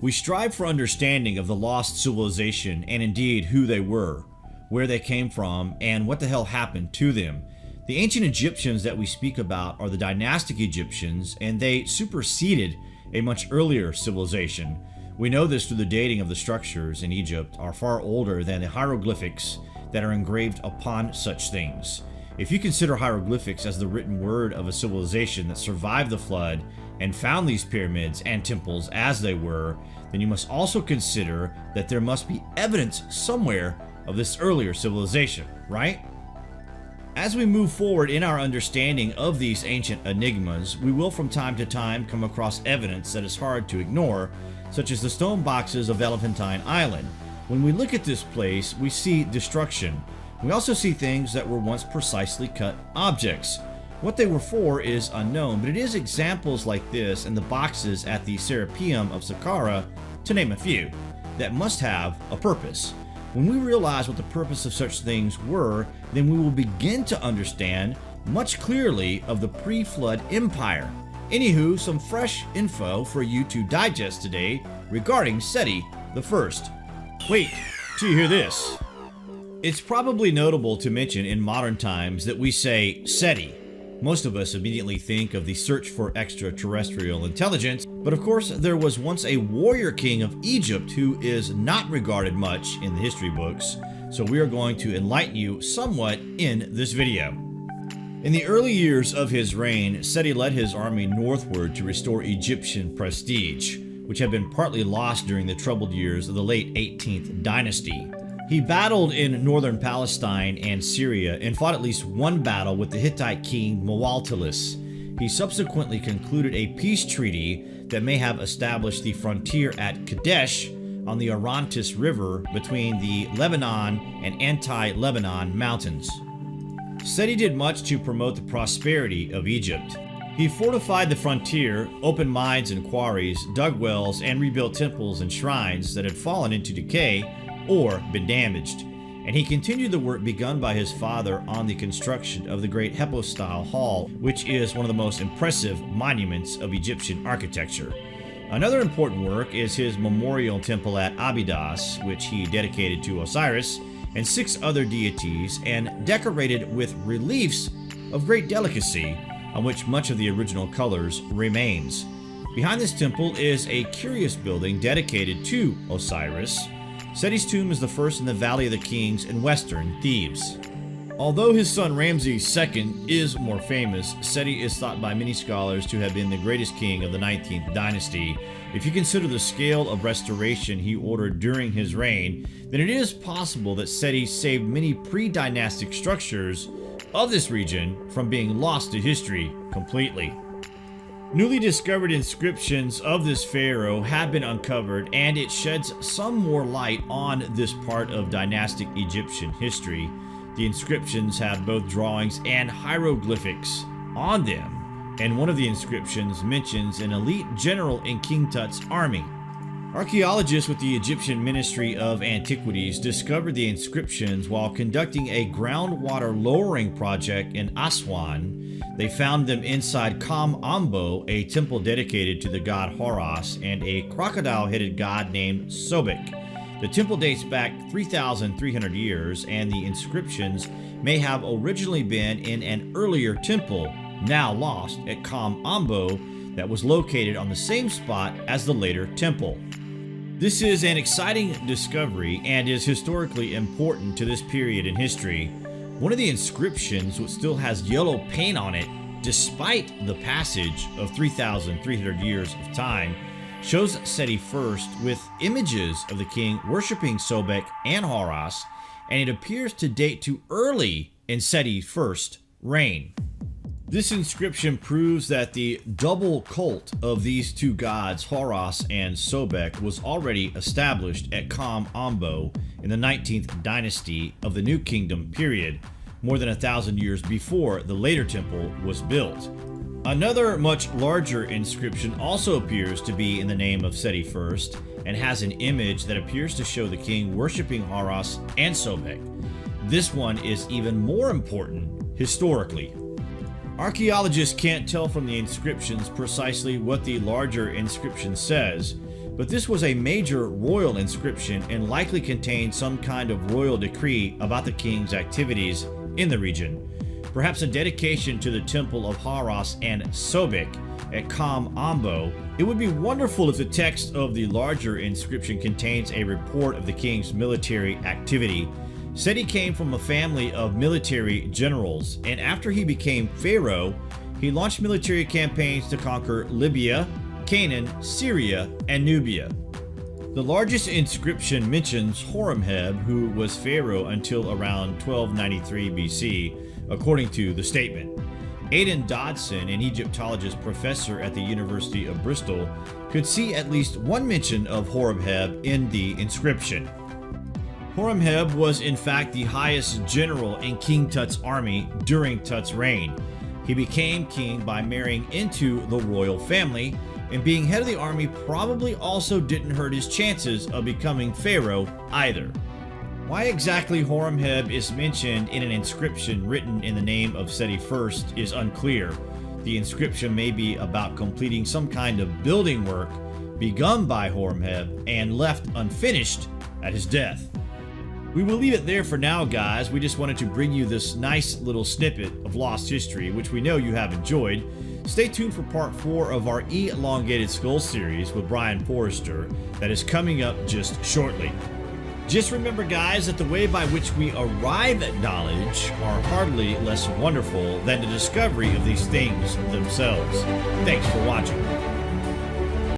We strive for understanding of the lost civilization and indeed who they were, where they came from, and what the hell happened to them. The ancient Egyptians that we speak about are the dynastic Egyptians, and they superseded a much earlier civilization. We know this through the dating of the structures in Egypt are far older than the hieroglyphics that are engraved upon such things. If you consider hieroglyphics as the written word of a civilization that survived the flood and found these pyramids and temples as they were, then you must also consider that there must be evidence somewhere of this earlier civilization, right? As we move forward in our understanding of these ancient enigmas, we will from time to time come across evidence that is hard to ignore, such as the stone boxes of Elephantine Island. When we look at this place, we see destruction. We also see things that were once precisely cut objects. What they were for is unknown, but it is examples like this and the boxes at the Serapeum of Saqqara, to name a few, that must have a purpose. When we realize what the purpose of such things were, then we will begin to understand much clearly of the pre-flood empire. Anywho, some fresh info for you to digest today regarding Seti I. Wait till you hear this. It's probably notable to mention in modern times that we say Seti. Most of us immediately think of the search for extraterrestrial intelligence, but of course there was once a warrior king of Egypt who is not regarded much in the history books, so we are going to enlighten you somewhat in this video. In the early years of his reign, Seti led his army northward to restore Egyptian prestige, which had been partly lost during the troubled years of the late 18th dynasty. He battled in northern Palestine and Syria and fought at least one battle with the Hittite king Muwaltilis. He subsequently concluded a peace treaty that may have established the frontier at Kadesh on the Orontes River between the Lebanon and Anti-Lebanon mountains. Seti did much to promote the prosperity of Egypt. He fortified the frontier, opened mines and quarries, dug wells, and rebuilt temples and shrines that had fallen into decay or been damaged, and he continued the work begun by his father on the construction of the great hypostyle hall, which is one of the most impressive monuments of Egyptian architecture. Another important work is his memorial temple at Abydos, which he dedicated to Osiris and 6 other deities and decorated with reliefs of great delicacy on which much of the original colors remains. Behind this temple is a curious building dedicated to Osiris. Seti's tomb is the first in the Valley of the Kings in western Thebes. Although his son Ramses II is more famous, Seti is thought by many scholars to have been the greatest king of the 19th dynasty. If you consider the scale of restoration he ordered during his reign, then it is possible that Seti saved many pre-dynastic structures of this region from being lost to history completely. Newly discovered inscriptions of this pharaoh have been uncovered, and it sheds some more light on this part of dynastic Egyptian history. The inscriptions have both drawings and hieroglyphics on them, and one of the inscriptions mentions an elite general in King Tut's army. Archaeologists with the Egyptian Ministry of Antiquities discovered the inscriptions while conducting a groundwater lowering project in Aswan. They found them inside Kam Ambo, a temple dedicated to the god Horus, and a crocodile-headed god named Sobek. The temple dates back 3,300 years, and the inscriptions may have originally been in an earlier temple, now lost, at Kam Ambo, that was located on the same spot as the later temple. This is an exciting discovery and is historically important to this period in history. One of the inscriptions, which still has yellow paint on it despite the passage of 3,300 years of time, shows Seti I with images of the king worshiping Sobek and Horus, and it appears to date to early in Seti I's reign. This inscription proves that the double cult of these two gods, Horus and Sobek, was already established at Kam Ambo in the 19th dynasty of the New Kingdom period, more than 1,000 years before the later temple was built. Another much larger inscription also appears to be in the name of Seti I and has an image that appears to show the king worshiping Horus and Sobek. This one is even more important historically. Archaeologists can't tell from the inscriptions precisely what the larger inscription says, But this was a major royal inscription and likely contained some kind of royal decree about the king's activities in the region. Perhaps a dedication to the temple of Haras and Sobek at Kam Ambo. It would be wonderful if the text of the larger inscription contains a report of the king's military activity. Seti came from a family of military generals, and after he became pharaoh, he launched military campaigns to conquer Libya, Canaan, Syria, and Nubia. The largest inscription mentions Horemheb, who was pharaoh until around 1293 BC, according to the statement. Aidan Dodson, an Egyptologist professor at the University of Bristol, could see at least one mention of Horemheb in the inscription. Horemheb was in fact the highest general in King Tut's army during Tut's reign. He became king by marrying into the royal family, and being head of the army probably also didn't hurt his chances of becoming pharaoh either. Why exactly Horemheb is mentioned in an inscription written in the name of Seti I is unclear. The inscription may be about completing some kind of building work begun by Horemheb and left unfinished at his death. We will leave it there for now, guys. We just wanted to bring you this nice little snippet of lost history, which we know you have enjoyed. Stay tuned for part 4 of our Elongated Skull series with Brian Forrester that is coming up just shortly. Just remember, guys, that the way by which we arrive at knowledge are hardly less wonderful than the discovery of these things themselves. Thanks for watching.